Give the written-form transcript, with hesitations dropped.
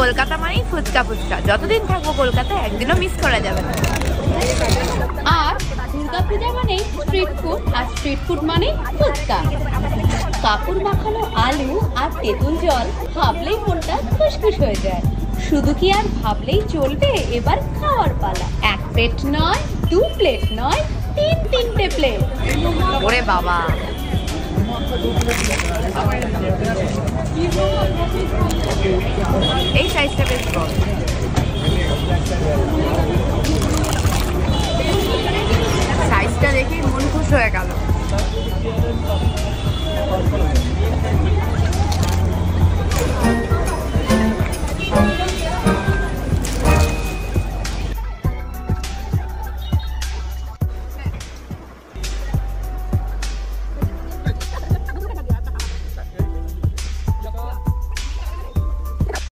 কলকাতা মানেই ফুচকা ফুচকা, যতদিন থাকবো কলকাতায় একদিনও মিস করা যাবে না। আর দুর্গাপূজা মানেই স্ট্রিট ফুড, আর স্ট্রিট ফুড মানেই ফুচকা। কাপড় মাখানো আলু আর তেঁতুল জল ভাবলেই মনটা খুশখুশ হয়ে যায়। শুধু কি আর ভাবলেই চলবে, এবার খাওয়ার পালা। 1 প্লেট নয়, 2 প্লেট নয়, 3-3টে প্লেট। ওরে বাবা, এই সাইজটা বেশ বড়। সাইজটা দেখে মন খুশ হয়ে গেল।